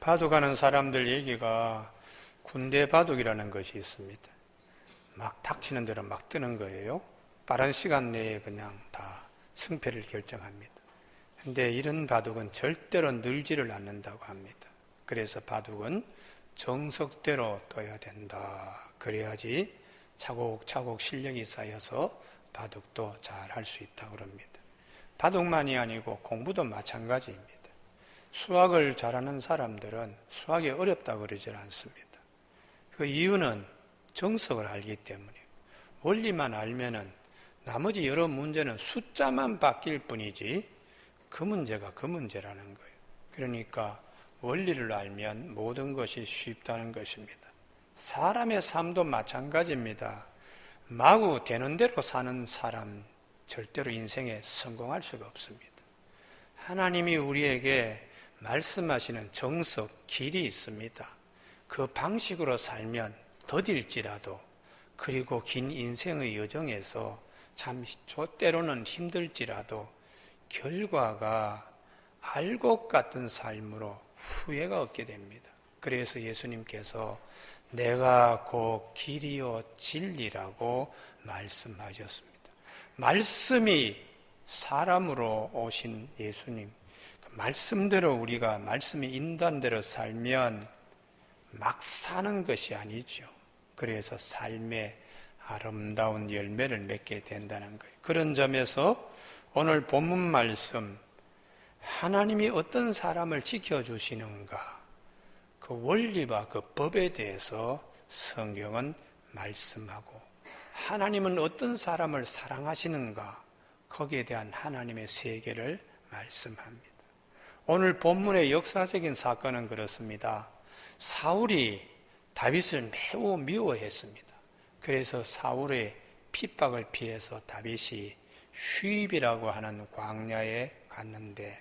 바둑하는 사람들 얘기가 군대 바둑이라는 것이 있습니다. 막 닥치는 대로 막 뜨는 거예요. 빠른 시간 내에 그냥 다 승패를 결정합니다. 근데 이런 바둑은 절대로 늘지를 않는다고 합니다. 그래서 바둑은 정석대로 둬야 된다. 그래야지 차곡차곡 실력이 쌓여서 바둑도 잘 할 수 있다고 합니다. 바둑만이 아니고 공부도 마찬가지입니다. 수학을 잘하는 사람들은 수학이 어렵다고 그러질 않습니다. 그 이유는 정석을 알기 때문이에요. 원리만 알면은 나머지 여러 문제는 숫자만 바뀔 뿐이지 그 문제가 그 문제라는 거예요. 그러니까 원리를 알면 모든 것이 쉽다는 것입니다. 사람의 삶도 마찬가지입니다. 마구 되는 대로 사는 사람 절대로 인생에 성공할 수가 없습니다. 하나님이 우리에게 말씀하시는 정석, 길이 있습니다. 그 방식으로 살면 더딜지라도, 그리고 긴 인생의 여정에서 참 때로는 힘들지라도 결과가 알 것 같은 삶으로 후회가 없게 됩니다. 그래서 예수님께서 내가 곧 길이요 진리라고 말씀하셨습니다. 말씀이 사람으로 오신 예수님, 말씀대로 우리가 말씀이 인도한대로 살면 막 사는 것이 아니죠. 그래서 삶의 아름다운 열매를 맺게 된다는 거예요. 그런 점에서 오늘 본문 말씀, 하나님이 어떤 사람을 지켜주시는가, 그 원리와 그 법에 대해서 성경은 말씀하고, 하나님은 어떤 사람을 사랑하시는가, 거기에 대한 하나님의 세계를 말씀합니다. 오늘 본문의 역사적인 사건은 그렇습니다. 사울이 다윗을 매우 미워했습니다. 그래서 사울의 핍박을 피해서 다윗이 휘입이라고 하는 광야에 갔는데,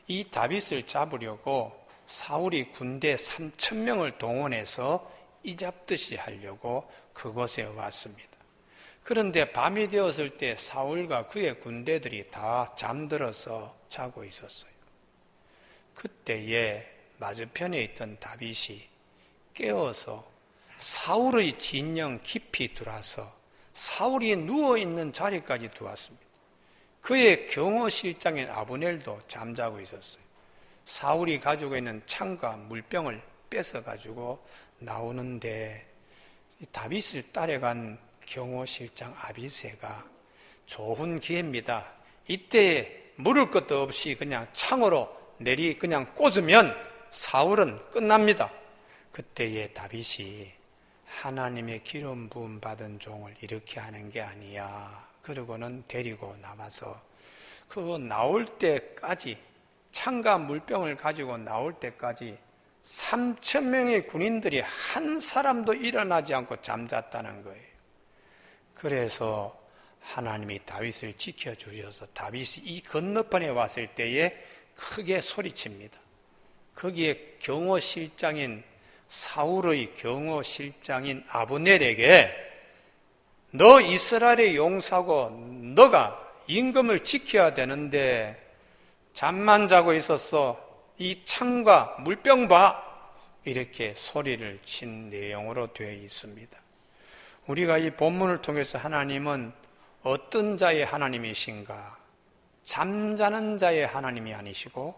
이 다윗을 잡으려고 사울이 군대 3,000명을 동원해서 이잡듯이 하려고 그곳에 왔습니다. 그런데 밤이 되었을 때 사울과 그의 군대들이 다 잠들어서 자고 있었어요. 그때에 맞은편에 있던 다윗이 깨어서 사울의 진영 깊이 들어와서 사울이 누워있는 자리까지 들어왔습니다. 그의 경호실장인 아브넬도 잠자고 있었어요. 사울이 가지고 있는 창과 물병을 뺏어가지고 나오는데 다윗을 따라간 경호실장 아비새가 좋은 기회입니다. 이때 물을 것도 없이 그냥 창으로 그냥 꽂으면 사울은 끝납니다. 그때에 다윗이 하나님의 기름 부음 받은 종을 이렇게 하는 게 아니야. 그러고는 데리고 나와서 그 나올 때까지, 창과 물병을 가지고 나올 때까지 3,000명의 군인들이 한 사람도 일어나지 않고 잠잤다는 거예요. 그래서 하나님이 다윗을 지켜주셔서 다윗이 이 건너편에 왔을 때에 크게 소리칩니다. 거기에 경호실장인 사울의 경호실장인 아브넬에게 너 이스라엘의 용사고 너가 임금을 지켜야 되는데 잠만 자고 있었어. 이 창과 물병 봐. 이렇게 소리를 친 내용으로 되어 있습니다. 우리가 이 본문을 통해서 하나님은 어떤 자의 하나님이신가? 잠자는 자의 하나님이 아니시고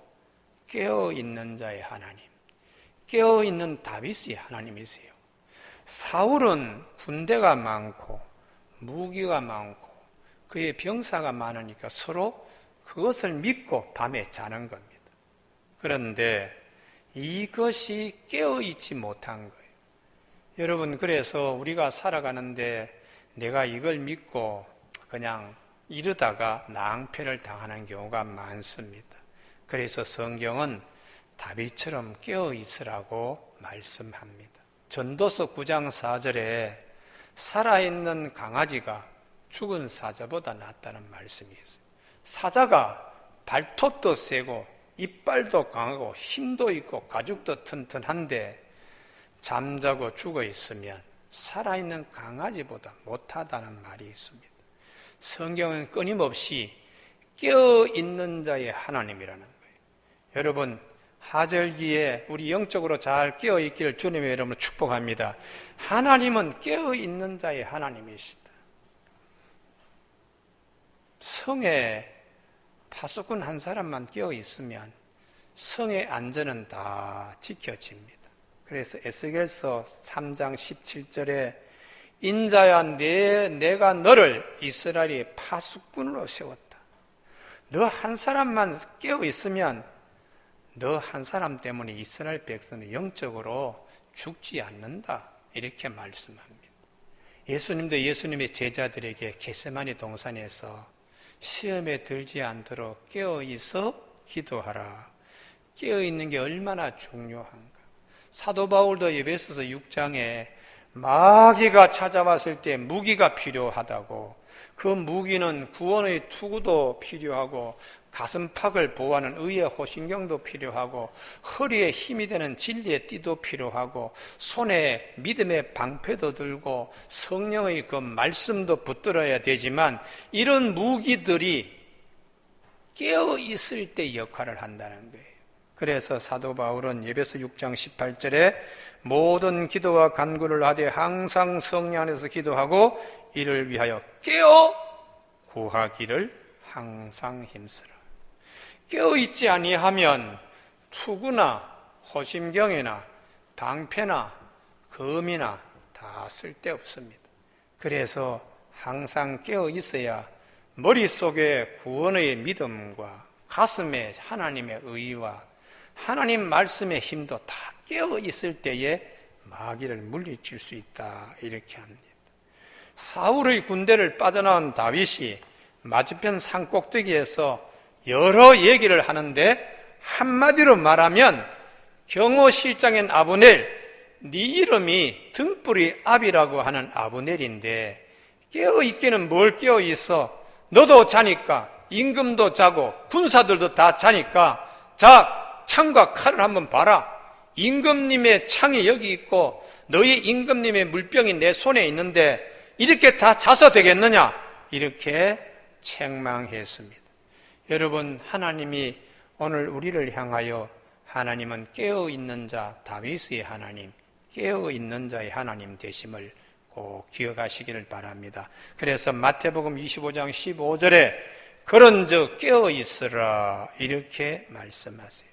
깨어있는 자의 하나님, 깨어있는 다윗의 하나님이세요. 사울은 군대가 많고 무기가 많고 그의 병사가 많으니까 서로 그것을 믿고 밤에 자는 겁니다. 그런데 이것이 깨어있지 못한 거예요. 여러분, 그래서 우리가 살아가는데 내가 이걸 믿고 그냥 이러다가 낭패를 당하는 경우가 많습니다. 그래서 성경은 다윗처럼 깨어있으라고 말씀합니다. 전도서 9장 4절에 살아있는 강아지가 죽은 사자보다 낫다는 말씀이 있어요. 사자가 발톱도 세고 이빨도 강하고 힘도 있고 가죽도 튼튼한데 잠자고 죽어 있으면 살아있는 강아지보다 못하다는 말이 있습니다. 성경은 끊임없이 깨어있는 자의 하나님이라는 거예요. 여러분, 하절기에 우리 영적으로 잘 깨어있기를 주님의 이름으로 축복합니다. 하나님은 깨어있는 자의 하나님이시다. 성에 파수꾼 한 사람만 깨어있으면 성의 안전은 다 지켜집니다. 그래서 에스겔서 3장 17절에 인자야 내가 너를 이스라엘의 파수꾼으로 세웠다. 너 한 사람만 깨어있으면 너 한 사람 때문에 이스라엘 백성은 영적으로 죽지 않는다. 이렇게 말씀합니다. 예수님도 예수님의 제자들에게 겟세마니 동산에서 시험에 들지 않도록 깨어있어 기도하라. 깨어있는 게 얼마나 중요한가. 사도 바울도 에베소서 6장에 마귀가 찾아왔을 때 무기가 필요하다고, 그 무기는 구원의 투구도 필요하고 가슴팍을 보호하는 의의 호신경도 필요하고 허리에 힘이 되는 진리의 띠도 필요하고 손에 믿음의 방패도 들고 성령의 그 말씀도 붙들어야 되지만 이런 무기들이 깨어있을 때 역할을 한다는 거예요. 그래서 사도 바울은 에베소 6장 18절에 모든 기도와 간구를 하되 항상 성령 안에서 기도하고 이를 위하여 깨어 구하기를 항상 힘쓰라. 깨어있지 아니하면 투구나 호심경이나 방패나 검이나 다 쓸데없습니다. 그래서 항상 깨어있어야 머릿속에 구원의 믿음과 가슴에 하나님의 의와 하나님 말씀의 힘도 다 깨어있을 때에 마귀를 물리칠 수 있다. 이렇게 합니다. 사울의 군대를 빠져나온 다윗이 맞은편 산꼭대기에서 여러 얘기를 하는데 한마디로 말하면 경호실장인 아브넬, 네 이름이 등불이 압이라고 하는 아브넬인데 깨어있기는 뭘 깨어있어? 너도 자니까, 임금도 자고 군사들도 다 자니까 자, 창과 칼을 한번 봐라. 임금님의 창이 여기 있고 너희 임금님의 물병이 내 손에 있는데 이렇게 다 자서 되겠느냐? 이렇게 책망했습니다. 여러분, 하나님이 오늘 우리를 향하여 하나님은 깨어있는 자, 다윗의 하나님, 깨어있는 자의 하나님 되심을 꼭 기억하시기를 바랍니다. 그래서 마태복음 25장 15절에 그런즉 깨어있으라 이렇게 말씀하세요.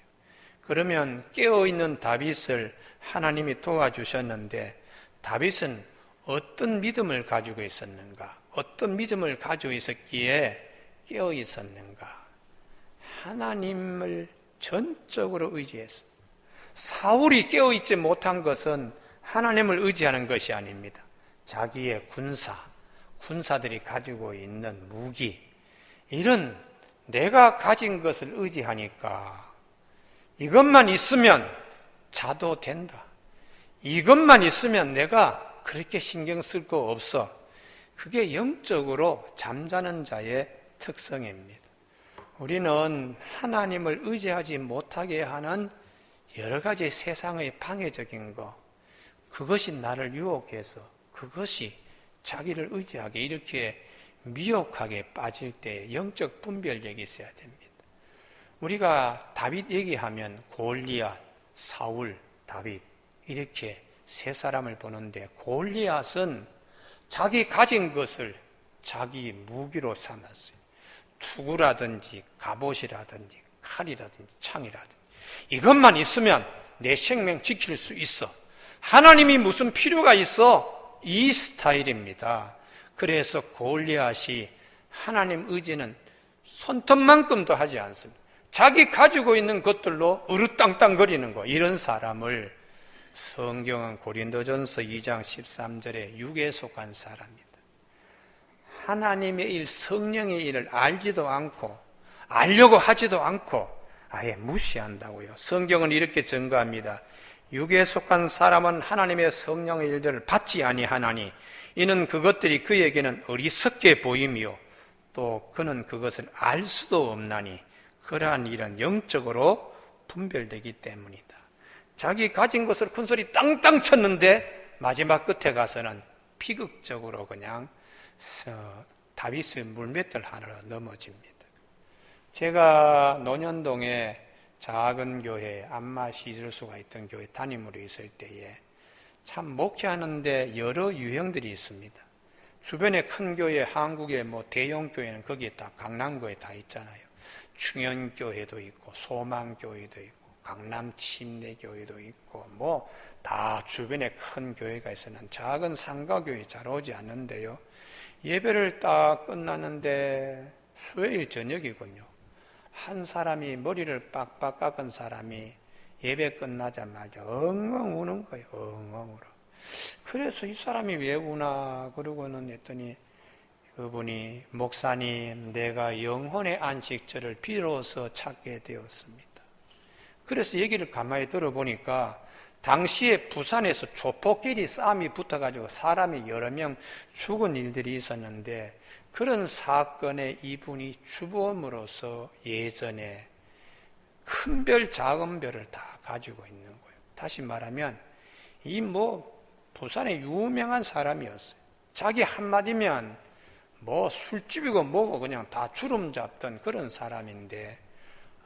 그러면 깨어있는 다윗을 하나님이 도와주셨는데 다윗은 어떤 믿음을 가지고 있었는가? 어떤 믿음을 가지고 있었기에 깨어있었는가? 하나님을 전적으로 의지했습니다. 사울이 깨어있지 못한 것은 하나님을 의지하는 것이 아닙니다. 자기의 군사들이 가지고 있는 무기, 이런 내가 가진 것을 의지하니까 이것만 있으면 자도 된다. 이것만 있으면 내가 그렇게 신경 쓸 거 없어. 그게 영적으로 잠자는 자의 특성입니다. 우리는 하나님을 의지하지 못하게 하는 여러 가지 세상의 방해적인 거, 그것이 나를 유혹해서 그것이 자기를 의지하게 이렇게 미혹하게 빠질 때 영적 분별력이 있어야 됩니다. 우리가 다윗 얘기하면 골리앗, 사울, 다윗 이렇게 세 사람을 보는데 골리앗은 자기 가진 것을 자기 무기로 삼았어요. 투구라든지 갑옷이라든지 칼이라든지 창이라든지 이것만 있으면 내 생명 지킬 수 있어. 하나님이 무슨 필요가 있어? 이 스타일입니다. 그래서 골리앗이 하나님 의지는 손톱만큼도 하지 않습니다. 자기 가지고 있는 것들로 으르땅땅거리는 거, 이런 사람을 성경은 고린도전서 2장 13절에 육에 속한 사람이다. 하나님의 일, 성령의 일을 알지도 않고 알려고 하지도 않고 아예 무시한다고요. 성경은 이렇게 증거합니다. 육에 속한 사람은 하나님의 성령의 일들을 받지 아니하나니 이는 그것들이 그에게는 어리석게 보이며 또 그는 그것을 알 수도 없나니 그러한 일은 영적으로 분별되기 때문이다. 자기 가진 것을 큰소리 땅땅 쳤는데 마지막 끝에 가서는 비극적으로 그냥 다윗의 물맷돌 하나로 넘어집니다. 제가 논현동에 작은 교회, 안맛이 있을 수가 있던 교회 담임으로 있을 때에 참 목회하는데 여러 유형들이 있습니다. 주변에 큰 교회, 한국의 대형 교회는 거기에 다 강남구에 다 있잖아요. 충현교회도 있고 소망교회도 있고 강남 침례교회도 있고 다 주변에 큰 교회가 있으나 작은 상가교회 잘 오지 않는데요. 예배를 딱 끝났는데 수요일 저녁이군요. 한 사람이 머리를 빡빡 깎은 사람이 예배 끝나자마자 엉엉 우는 거예요. 엉엉 울어. 그래서 이 사람이 왜 우나 그러고는 했더니 그분이 목사님, 내가 영혼의 안식처를 비로소 찾게 되었습니다. 그래서 얘기를 가만히 들어보니까 당시에 부산에서 조폭끼리 싸움이 붙어가지고 사람이 여러 명 죽은 일들이 있었는데 그런 사건에 이분이 주범으로서 예전에 큰 별, 작은 별을 다 가지고 있는 거예요. 다시 말하면 이 부산의 유명한 사람이었어요. 자기 한마디면 술집이고 뭐고 그냥 다 주름 잡던 그런 사람인데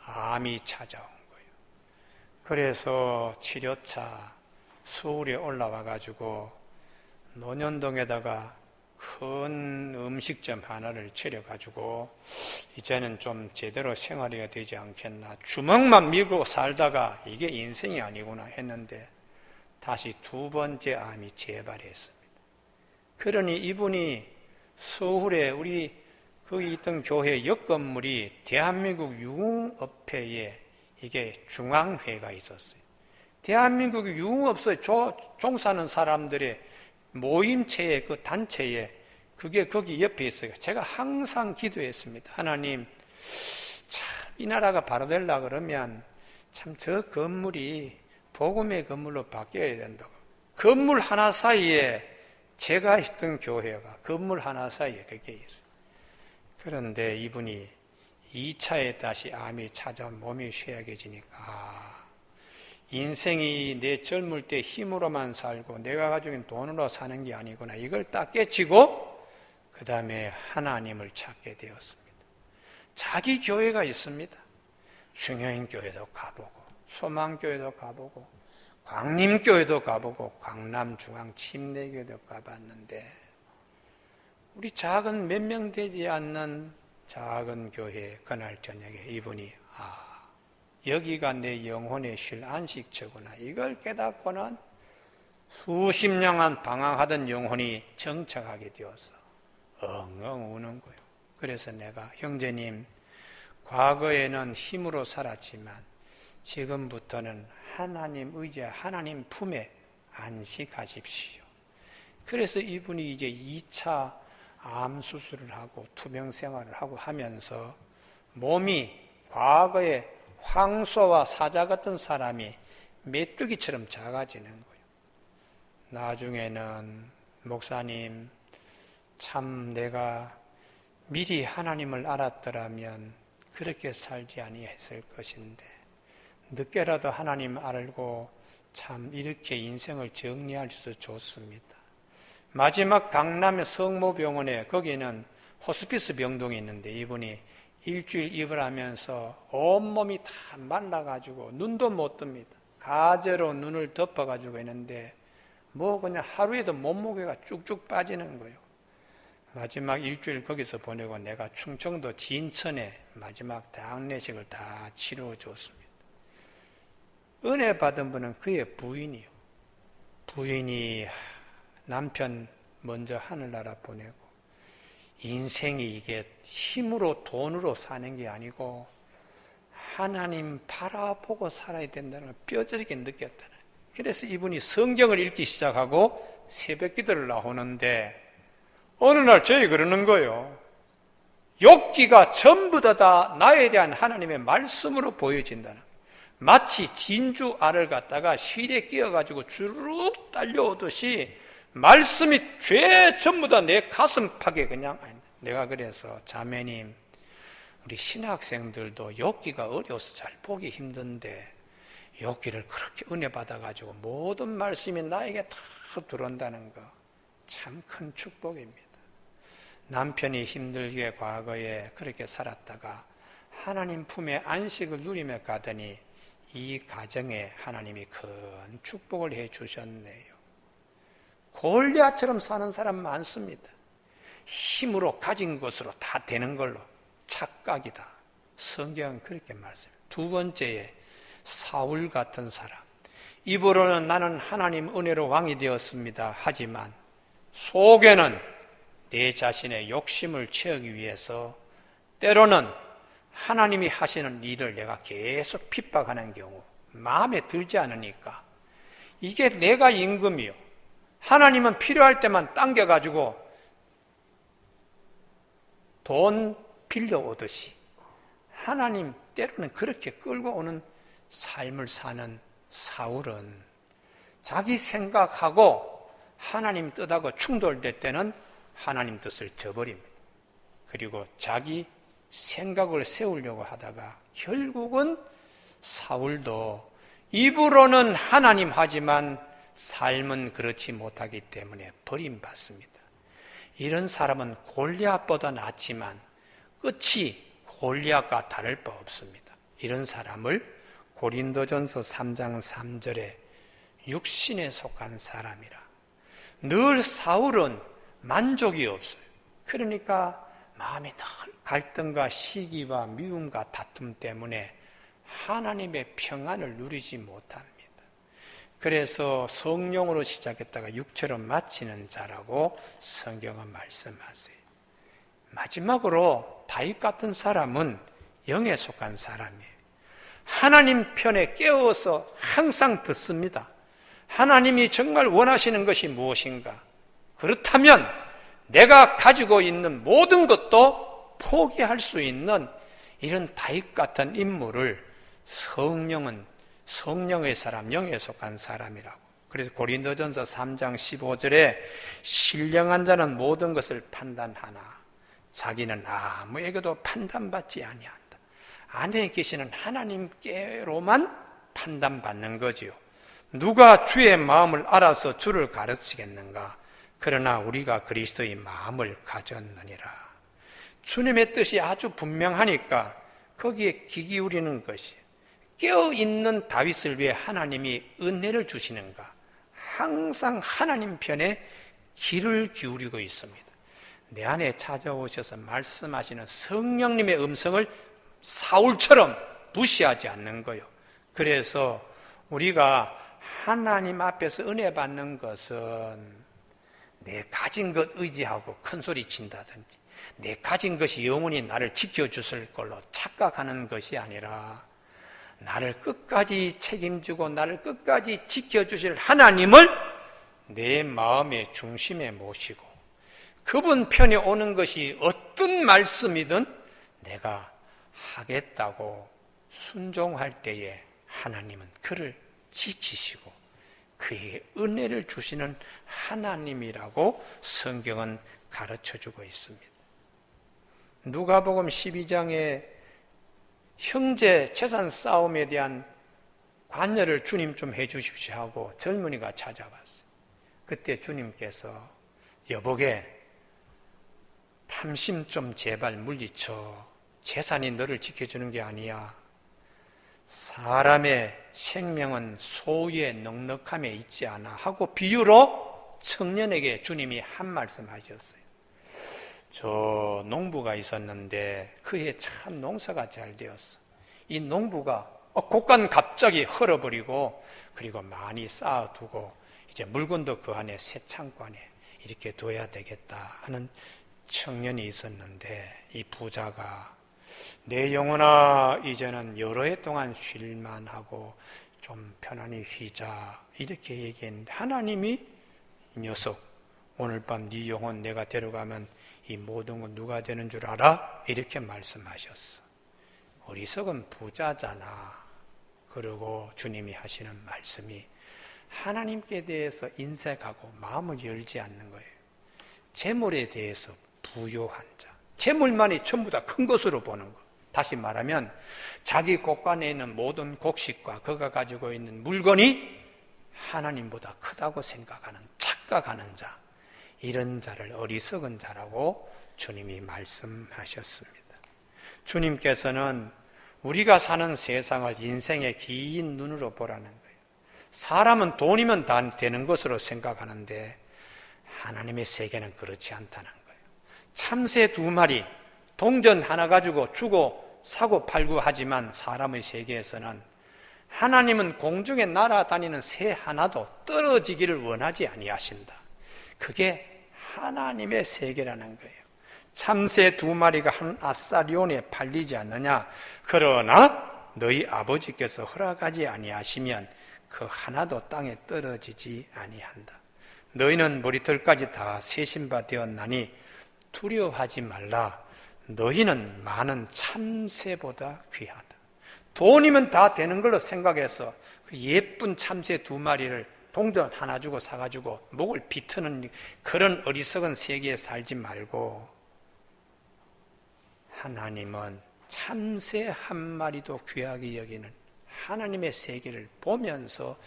암이 찾아온 거예요. 그래서 치료차 서울에 올라와 가지고 논현동에다가 큰 음식점 하나를 차려가지고 이제는 좀 제대로 생활해야 되지 않겠나, 주먹만 밀고 살다가 이게 인생이 아니구나 했는데 다시 두 번째 암이 재발했습니다. 그러니 이분이 서울에 우리 거기 있던 교회 옆 건물이 대한민국 유흥업회에 이게 중앙회가 있었어요. 대한민국 유흥업소에 종사하는 사람들의 모임체의 그 단체에 그게 거기 옆에 있어요. 제가 항상 기도했습니다. 하나님, 참 이 나라가 바로 되려고 그러면 참 저 건물이 복음의 건물로 바뀌어야 된다고. 건물 하나 사이에 제가 있던 교회가 건물 하나 사이에 그게 있어요. 그런데 이분이 2차에 다시 암이 찾아 몸이 쇠약해지니까 인생이 내 젊을 때 힘으로만 살고 내가 가지고 있는 돈으로 사는 게 아니구나, 이걸 딱 깨치고 그 다음에 하나님을 찾게 되었습니다. 자기 교회가 있습니다. 중형교회도 가보고 소망교회도 가보고 광림교회도 가보고 강남중앙 침례교회도 가봤는데 우리 작은 몇 명 되지 않는 작은 교회 그날 저녁에 이분이 여기가 내 영혼에 쉴 안식처구나, 이걸 깨닫고는 수십 년간 방황하던 영혼이 정착하게 되어서 엉엉 우는 거예요. 그래서 내가 형제님, 과거에는 힘으로 살았지만 지금부터는 하나님 의지에 하나님 품에 안식하십시오. 그래서 이분이 이제 2차 암 수술을 하고 투병 생활을 하고 하면서 몸이 과거에 황소와 사자 같은 사람이 메뚜기처럼 작아지는 거예요. 나중에는 목사님, 참 내가 미리 하나님을 알았더라면 그렇게 살지 아니했을 것인데 늦게라도 하나님 알고 참 이렇게 인생을 정리할 수 있어서 좋습니다. 마지막 강남의 성모병원에 거기는 호스피스 병동이 있는데 이분이 일주일 입을 하면서 온몸이 다 말라가지고 눈도 못 뜹니다. 가재로 눈을 덮어가지고 있는데 그냥 하루에도 몸무게가 쭉쭉 빠지는 거예요. 마지막 일주일 거기서 보내고 내가 충청도 진천에 마지막 장례식을 다 치러줬습니다. 은혜 받은 분은 그의 부인이요. 부인이 남편 먼저 하늘나라 보내고 인생이 이게 힘으로 돈으로 사는 게 아니고 하나님 바라보고 살아야 된다는 걸 뼈저리게 느꼈다는. 그래서 이분이 성경을 읽기 시작하고 새벽 기도를 나오는데 어느 날 저희 그러는 거예요. 욥기가 전부 다 나에 대한 하나님의 말씀으로 보여진다는. 마치 진주 알을 갖다가 실에 끼어가지고 주르륵 딸려오듯이 말씀이 죄 전부 다 내 가슴팍에 그냥. 내가 그래서 자매님, 우리 신학생들도 욥기가 어려워서 잘 보기 힘든데 욥기를 그렇게 은혜 받아가지고 모든 말씀이 나에게 다 들어온다는 거 참 큰 축복입니다. 남편이 힘들게 과거에 그렇게 살았다가 하나님 품에 안식을 누리며 가더니 이 가정에 하나님이 큰 축복을 해 주셨네요. 골리앗처럼 사는 사람 많습니다. 힘으로 가진 것으로 다 되는 걸로 착각이다. 성경은 그렇게 말씀해요. 두 번째에 사울 같은 사람. 입으로는 나는 하나님 은혜로 왕이 되었습니다. 하지만 속에는 내 자신의 욕심을 채우기 위해서 때로는 하나님이 하시는 일을 내가 계속 핍박하는 경우 마음에 들지 않으니까 이게 내가 임금이요. 하나님은 필요할 때만 당겨가지고 돈 빌려오듯이 하나님 때로는 그렇게 끌고 오는 삶을 사는 사울은 자기 생각하고 하나님 뜻하고 충돌될 때는 하나님 뜻을 저버립니다. 그리고 자기 생각을 세우려고 하다가 결국은 사울도 입으로는 하나님 하지만 삶은 그렇지 못하기 때문에 버림받습니다. 이런 사람은 골리앗보다 낫지만 끝이 골리앗과 다를 바 없습니다. 이런 사람을 고린도전서 3장 3절에 육신에 속한 사람이라. 늘 사울은 만족이 없어요. 그러니까 마음이 늘 갈등과 시기와 미움과 다툼 때문에 하나님의 평안을 누리지 못합니다. 그래서 성령으로 시작했다가 육체로 마치는 자라고 성경은 말씀하세요. 마지막으로 다윗 같은 사람은 영에 속한 사람이에요. 하나님 편에 깨어서 항상 듣습니다. 하나님이 정말 원하시는 것이 무엇인가? 그렇다면 내가 가지고 있는 모든 것도 포기할 수 있는 이런 다윗 같은 인물을 성령의 사람, 영에 속한 사람이라고. 그래서 고린도전서 3장 15절에 신령한 자는 모든 것을 판단하나 자기는 아무에게도 판단받지 아니한다. 안에 계시는 하나님께로만 판단받는 거지요. 누가 주의 마음을 알아서 주를 가르치겠는가? 그러나 우리가 그리스도의 마음을 가졌느니라. 주님의 뜻이 아주 분명하니까 거기에 귀 기울이는 것이에요. 깨어있는 다윗을 위해 하나님이 은혜를 주시는가? 항상 하나님 편에 귀를 기울이고 있습니다. 내 안에 찾아오셔서 말씀하시는 성령님의 음성을 사울처럼 무시하지 않는 거예요. 그래서 우리가 하나님 앞에서 은혜 받는 것은 내 가진 것 의지하고 큰 소리 친다든지 내 가진 것이 영원히 나를 지켜주실 걸로 착각하는 것이 아니라 나를 끝까지 책임지고 나를 끝까지 지켜주실 하나님을 내 마음의 중심에 모시고 그분 편에 오는 것이 어떤 말씀이든 내가 하겠다고 순종할 때에 하나님은 그를 지키시고 그의 은혜를 주시는 하나님이라고 성경은 가르쳐주고 있습니다. 누가복음 12장에 형제 재산 싸움에 대한 관여를 주님 좀 해주십시오 하고 젊은이가 찾아왔어요. 그때 주님께서 여보게 탐심 좀 제발 물리쳐. 재산이 너를 지켜주는 게 아니야. 사람의 생명은 소유의 넉넉함에 있지 않아 하고 비유로 청년에게 주님이 한 말씀 하셨어요. 저 농부가 있었는데 그해 참 농사가 잘 되었어. 이 농부가 곡간 갑자기 헐어버리고 그리고 많이 쌓아두고 이제 물건도 그 안에 새 창고 안에 이렇게 둬야 되겠다 하는 청년이 있었는데 이 부자가 내 영혼아 이제는 여러 해 동안 쉴만 하고 좀 편안히 쉬자 이렇게 얘기했는데 하나님이 이 녀석 오늘 밤 네 영혼 내가 데려가면 이 모든 건 누가 되는 줄 알아? 이렇게 말씀하셨어. 어리석은 부자잖아. 그리고 주님이 하시는 말씀이 하나님께 대해서 인색하고 마음을 열지 않는 거예요. 재물에 대해서 부요한 자, 재물만이 전부 다 큰 것으로 보는 것. 다시 말하면 자기 곳간에 있는 모든 곡식과 그가 가지고 있는 물건이 하나님보다 크다고 생각하는 착각하는 자, 이런 자를 어리석은 자라고 주님이 말씀하셨습니다. 주님께서는 우리가 사는 세상을 인생의 긴 눈으로 보라는 거예요. 사람은 돈이면 다 되는 것으로 생각하는데 하나님의 세계는 그렇지 않다는 거예요. 참새 2마리, 동전 하나 가지고 주고 사고 팔고 하지만 사람의 세계에서는 하나님은 공중에 날아다니는 새 하나도 떨어지기를 원하지 아니하신다. 그게 하나님의 세계라는 거예요. 참새 2마리가 한 아사리온에 팔리지 않느냐? 그러나 너희 아버지께서 허락하지 아니하시면 그 하나도 땅에 떨어지지 아니한다. 너희는 머리털까지 다 세신 바 되었나니 두려워하지 말라. 너희는 많은 참새보다 귀하다. 돈이면 다 되는 걸로 생각해서 그 예쁜 참새 2마리를 동전 하나 주고 사가지고 목을 비트는 그런 어리석은 세계에 살지 말고 하나님은 참새 1마리도 귀하게 여기는 하나님의 세계를 보면서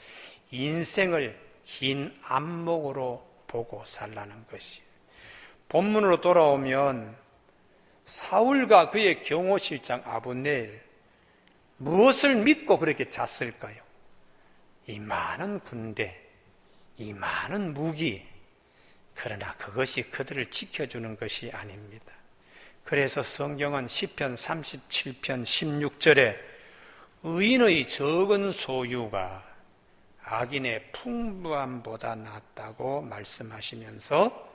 인생을 긴 안목으로 보고 살라는 것이에요. 본문으로 돌아오면 사울과 그의 경호실장 아브넬 무엇을 믿고 그렇게 잤을까요? 이 많은 군대, 이 많은 무기, 그러나 그것이 그들을 지켜주는 것이 아닙니다. 그래서 성경은 시편 37편 16절에 의인의 적은 소유가 악인의 풍부함보다 낫다고 말씀하시면서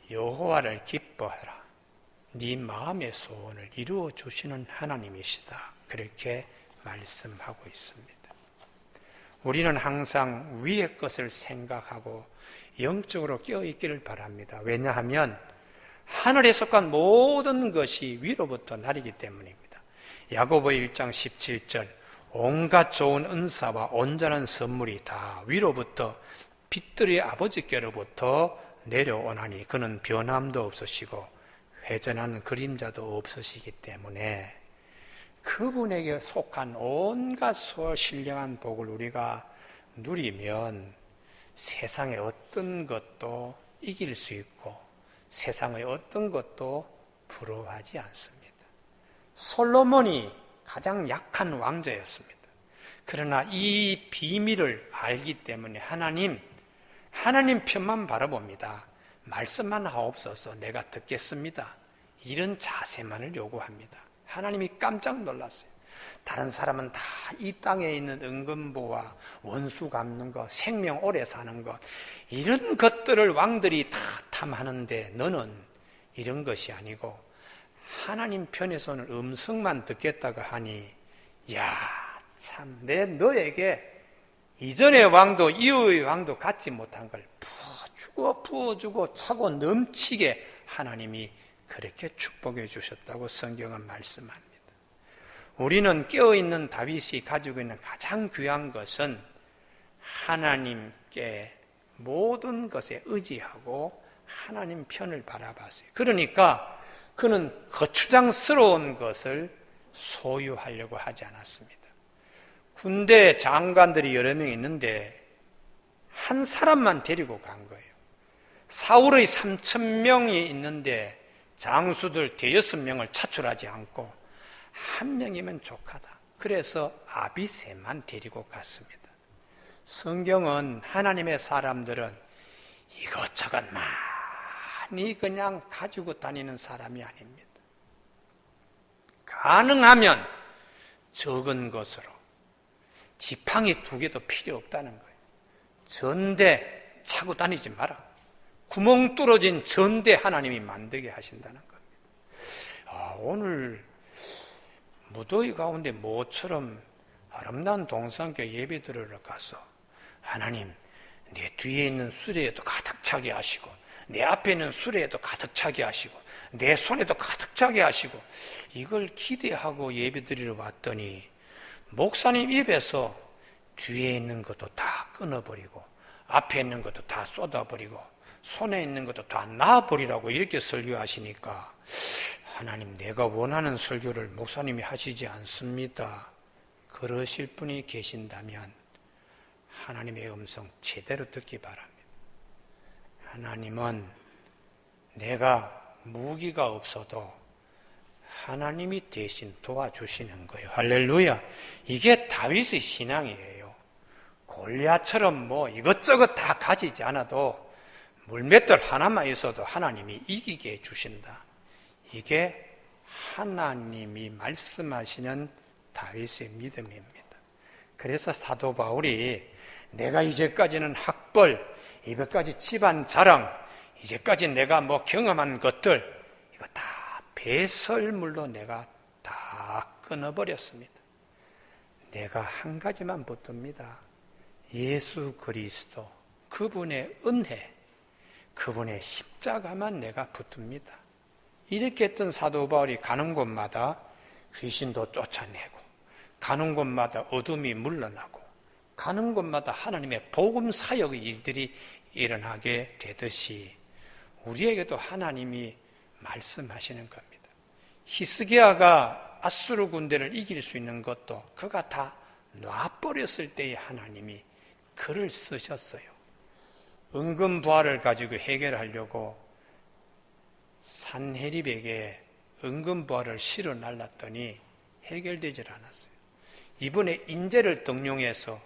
여호와를 기뻐하라. 네 마음의 소원을 이루어 주시는 하나님이시다. 그렇게 말씀하고 있습니다. 우리는 항상 위의 것을 생각하고 영적으로 깨어있기를 바랍니다. 왜냐하면 하늘에 속한 모든 것이 위로부터 나리기 때문입니다. 야고보 1장 17절 온갖 좋은 은사와 온전한 선물이 다 위로부터 빛들의 아버지께로부터 내려오나니 그는 변함도 없으시고 회전하는 그림자도 없으시기 때문에 그분에게 속한 온갖 신령한 복을 우리가 누리면 세상의 어떤 것도 이길 수 있고 세상의 어떤 것도 부러워하지 않습니다. 솔로몬이 가장 약한 왕자였습니다. 그러나 이 비밀을 알기 때문에 하나님 편만 바라봅니다. 말씀만 하옵소서 내가 듣겠습니다. 이런 자세만을 요구합니다. 하나님이 깜짝 놀랐어요. 다른 사람은 다 이 땅에 있는 은근보와 원수 갚는 것, 생명 오래 사는 것 이런 것들을 왕들이 다 탐하는데 너는 이런 것이 아니고 하나님 편에서는 음성만 듣겠다고 하니 야, 참 내 너에게 이전의 왕도 이후의 왕도 갖지 못한 걸 부어주고 차고 넘치게 하나님이 그렇게 축복해 주셨다고 성경은 말씀합니다. 우리는 깨어있는 다윗이 가지고 있는 가장 귀한 것은 하나님께 모든 것에 의지하고 하나님 편을 바라봤어요. 그러니까 그는 거추장스러운 것을 소유하려고 하지 않았습니다. 군대 장관들이 여러 명 있는데 한 사람만 데리고 간 거예요. 사울의 3,000명이 있는데 장수들 6명을 차출하지 않고 한 명이면 족하다. 그래서 아비새만 데리고 갔습니다. 성경은 하나님의 사람들은 이것저것 많이 그냥 가지고 다니는 사람이 아닙니다. 가능하면 적은 것으로 지팡이 2개도 필요 없다는 거예요. 전대 차고 다니지 마라. 구멍 뚫어진 전대 하나님이 만들게 하신다는 겁니다. 오늘 무더위 가운데 모처럼 아름다운 동산교회 예배 드리러 가서 하나님 내 뒤에 있는 수레에도 가득 차게 하시고 내 앞에 있는 수레에도 가득 차게 하시고 내 손에도 가득 차게 하시고 이걸 기대하고 예배 드리러 왔더니 목사님 입에서 뒤에 있는 것도 다 끊어버리고 앞에 있는 것도 다 쏟아버리고 손에 있는 것도 다 놔버리라고 이렇게 설교하시니까 하나님 내가 원하는 설교를 목사님이 하시지 않습니다. 그러실 분이 계신다면 하나님의 음성 제대로 듣기 바랍니다. 하나님은 내가 무기가 없어도 하나님이 대신 도와주시는 거예요. 할렐루야. 이게 다윗의 신앙이에요. 골리앗처럼 뭐 이것저것 다 가지지 않아도 물맷돌 하나만 있어도 하나님이 이기게 해주신다. 이게 하나님이 말씀하시는 다윗의 믿음입니다. 그래서 사도 바울이 내가 이제까지는 학벌, 이것까지 집안 자랑, 이제까지 내가 뭐 경험한 것들 이거 다 배설물로 내가 다 끊어버렸습니다. 내가 한 가지만 붙듭니다. 예수 그리스도, 그분의 은혜, 그분의 십자가만 내가 붙듭니다. 이렇게 했던 사도 바울이 가는 곳마다 귀신도 쫓아내고, 가는 곳마다 어둠이 물러나고, 가는 곳마다 하나님의 복음 사역의 일들이 일어나게 되듯이 우리에게도 하나님이 말씀하시는 겁니다. 히스기야가 아수르 군대를 이길 수 있는 것도 그가 다 놔버렸을 때에 하나님이 글을 쓰셨어요. 은금부활을 가지고 해결하려고 산헤립에게 은금부활을 실어 날랐더니 해결되질 않았어요. 이번에 인재를 등용해서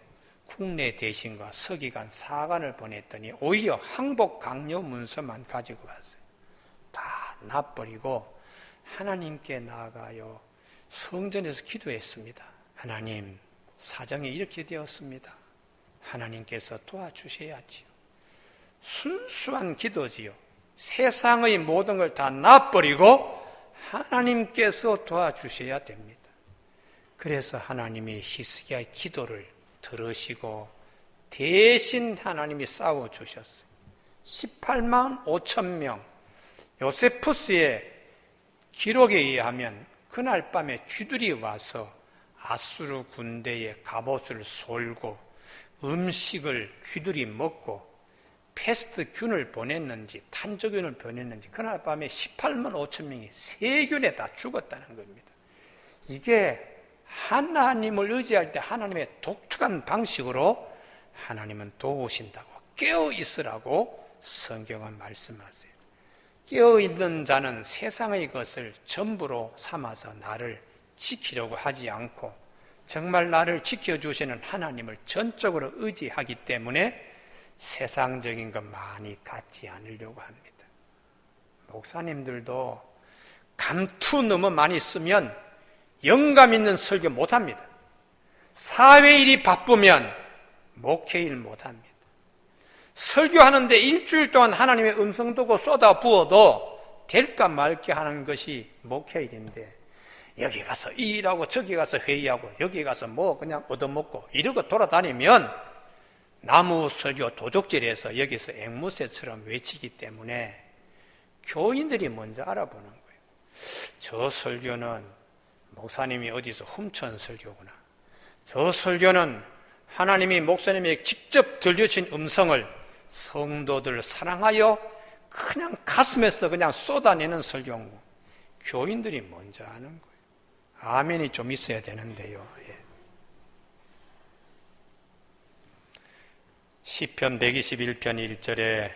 국내 대신과 서기관, 사관을 보냈더니 오히려 항복 강요 문서만 가지고 왔어요. 다 놔버리고 하나님께 나아가요 성전에서 기도했습니다. 하나님, 사정이 이렇게 되었습니다. 하나님께서 도와주셔야지요. 순수한 기도지요. 세상의 모든 걸 다 놔버리고 하나님께서 도와주셔야 됩니다. 그래서 하나님이 히스기야의 기도를 들으시고 대신 하나님이 싸워주셨어요. 18만 5천 명, 요세푸스의 기록에 의하면 그날 밤에 쥐들이 와서 아수르 군대의 갑옷을 솔고 음식을 쥐들이 먹고 패스트균을 보냈는지 탄저균을 보냈는지 그날 밤에 18만 5천 명이 세균에 다 죽었다는 겁니다. 이게 하나님을 의지할 때 하나님의 독특한 방식으로 하나님은 도우신다고, 깨어 있으라고 성경은 말씀하세요. 깨어 있는 자는 세상의 것을 전부로 삼아서 나를 지키려고 하지 않고 정말 나를 지켜주시는 하나님을 전적으로 의지하기 때문에 세상적인 것 많이 갖지 않으려고 합니다. 목사님들도 감투 너무 많이 쓰면 영감 있는 설교 못합니다. 사회일이 바쁘면 목회일 못합니다. 설교하는데 일주일 동안 하나님의 음성 듣고 쏟아 부어도 될까 말까 하는 것이 목회일인데 여기 가서 일하고 저기 가서 회의하고 여기 가서 뭐 그냥 얻어먹고 이러고 돌아다니면 나무 설교 도적질해서 여기서 앵무새처럼 외치기 때문에 교인들이 먼저 알아보는 거예요. 저 설교는 목사님이 어디서 훔쳐온 설교구나. 저 설교는 하나님이 목사님에게 직접 들려주신 음성을 성도들을 사랑하여 그냥 가슴에서 그냥 쏟아내는 설교인 거. 교인들이 먼저 아는 거예요. 아멘이 좀 있어야 되는데요. 시편 121편 1절에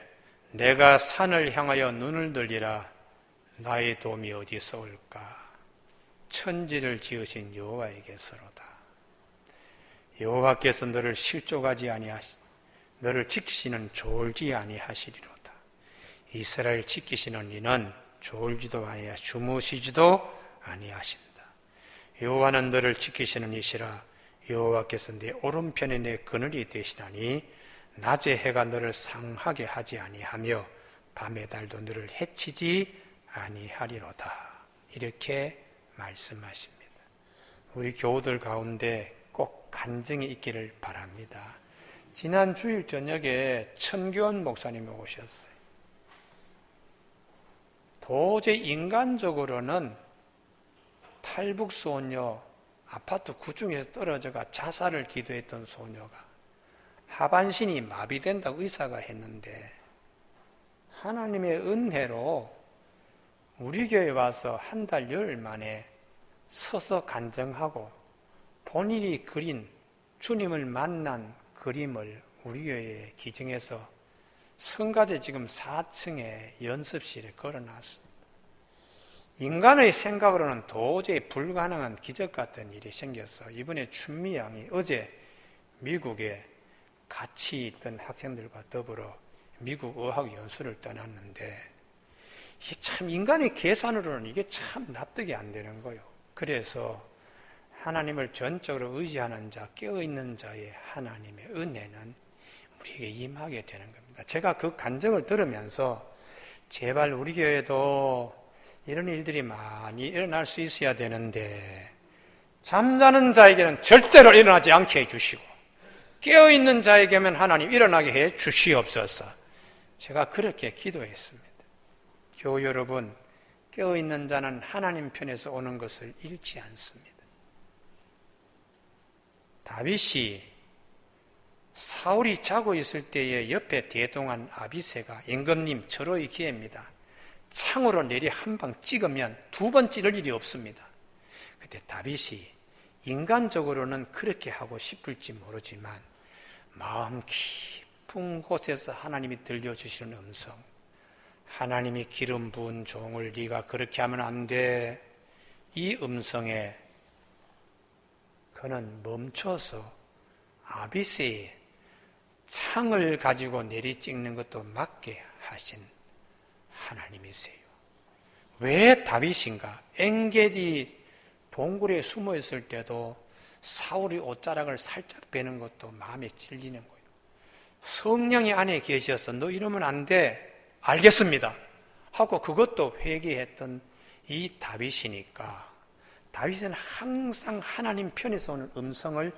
내가 산을 향하여 눈을 들리라 나의 도움이 어디서 올까? 천지를 지으신 여호와에게서로다. 여호와께서 너를 실족하지 아니하시, 너를 지키시는 졸지 아니하시리로다. 이스라엘 지키시는 이는 졸지도 아니하 주무시지도 아니하신다. 여호와는 너를 지키시는 이시라. 여호와께서 내 오른편에 내 그늘이 되시나니 낮에 해가 너를 상하게 하지 아니하며 밤의 달도 너를 해치지 아니하리로다. 이렇게 말씀하십니다. 우리 교우들 가운데 꼭 간증이 있기를 바랍니다. 지난 주일 저녁에 천교원 목사님이 오셨어요. 도저히 인간적으로는 탈북 소녀, 아파트 구중에서 떨어져가 자살을 기도했던 소녀가 하반신이 마비된다고 의사가 했는데 하나님의 은혜로 우리 교회에 와서 한 달 열 만에 서서 간증하고 본인이 그린 주님을 만난 그림을 우리 교회에 기증해서 성가대 지금 4층에 연습실에 걸어놨습니다. 인간의 생각으로는 도저히 불가능한 기적 같은 일이 생겼어. 이번에 춘미 양이 어제 미국에 같이 있던 학생들과 더불어 미국 어학 연수를 떠났는데, 이게 참 인간의 계산으로는 이게 참 납득이 안 되는 거예요. 그래서 하나님을 전적으로 의지하는 자, 깨어있는 자의 하나님의 은혜는 우리에게 임하게 되는 겁니다. 제가 그 간증을 들으면서 제발 우리 교회도 이런 일들이 많이 일어날 수 있어야 되는데, 잠자는 자에게는 절대로 일어나지 않게 해주시고 깨어있는 자에게만 하나님 일어나게 해 주시옵소서. 제가 그렇게 기도했습니다. 교우 여러분, 깨어있는 자는 하나님 편에서 오는 것을 잃지 않습니다. 다윗이 사울이 자고 있을 때에 옆에 대동한 아비새가 임금님 절호의 기회입니다. 창으로 내리 한 방 찍으면 두 번 찌를 일이 없습니다. 그때 다윗이 인간적으로는 그렇게 하고 싶을지 모르지만 마음 깊은 곳에서 하나님이 들려주시는 음성, 하나님이 기름 부은 종을 네가 그렇게 하면 안 돼, 이 음성에 그는 멈춰서 아비새의 창을 가지고 내리 찍는 것도 맞게 하신 하나님이세요. 왜 다윗인가? 엔게디 동굴에 숨어 있을 때도 사울이 옷자락을 살짝 베는 것도 마음에 찔리는 거예요. 성령이 안에 계셔서 너 이러면 안 돼, 알겠습니다 하고 그것도 회개했던 이 다윗이니까, 다윗은 항상 하나님 편에서 오는 음성을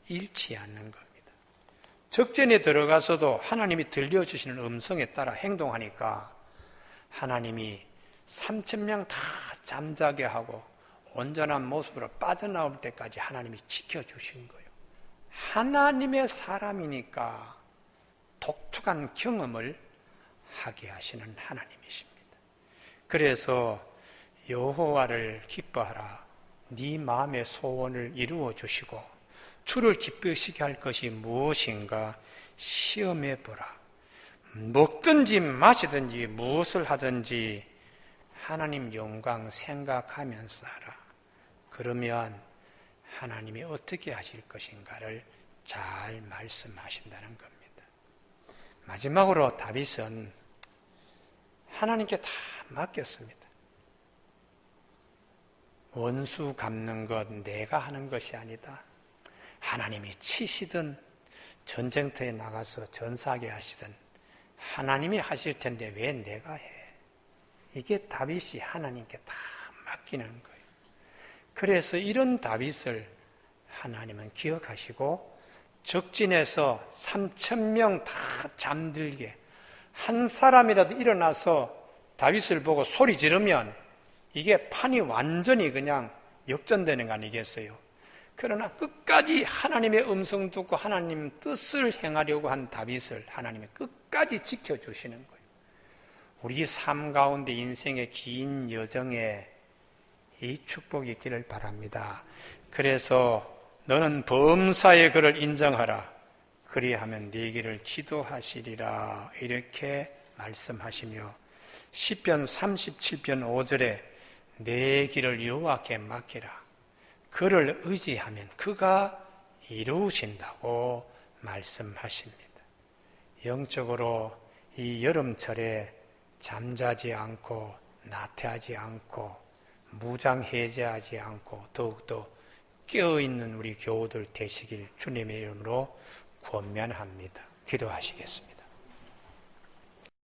잃지 않는 겁니다. 적전에 들어가서도 하나님이 들려주시는 음성에 따라 행동하니까 하나님이 3,000명 다 잠자게 하고 온전한 모습으로 빠져나올 때까지 하나님이 지켜주신 거예요. 하나님의 사람이니까 독특한 경험을 하게 하시는 하나님이십니다. 그래서 여호와를 기뻐하라, 네 마음의 소원을 이루어 주시고 주를 기쁘시게 할 것이 무엇인가 시험해 보라. 먹든지 마시든지 무엇을 하든지 하나님 영광 생각하면서 하라. 그러면 하나님이 어떻게 하실 것인가를 잘 말씀하신다는 겁니다. 마지막으로 다윗은 하나님께 다 맡겼습니다. 원수 갚는 것 내가 하는 것이 아니다. 하나님이 치시든 전쟁터에 나가서 전사하게 하시든 하나님이 하실 텐데 왜 내가 해? 이게 다윗이 하나님께 다 맡기는 거예요. 그래서 이런 다윗을 하나님은 기억하시고 적진에서 3,000명 다 잠들게 한 사람이라도 일어나서 다윗을 보고 소리 지르면 이게 판이 완전히 그냥 역전되는 거 아니겠어요? 그러나 끝까지 하나님의 음성 듣고 하나님 뜻을 행하려고 한 다윗을 하나님이 끝까지 지켜주시는 거예요. 우리 삶 가운데 인생의 긴 여정에 이 축복이 있기를 바랍니다. 그래서 너는 범사의 그를 인정하라. 그리하면 네 길을 지도하시리라. 이렇게 말씀하시며 시편 37편 5절에 내 길을 여호와께 맡기라. 그를 의지하면 그가 이루신다고 말씀하십니다. 영적으로 이 여름철에 잠자지 않고 나태하지 않고 무장해제하지 않고 더욱더 깨어있는 우리 교우들 되시길 주님의 이름으로 권면합니다. 기도하시겠습니다.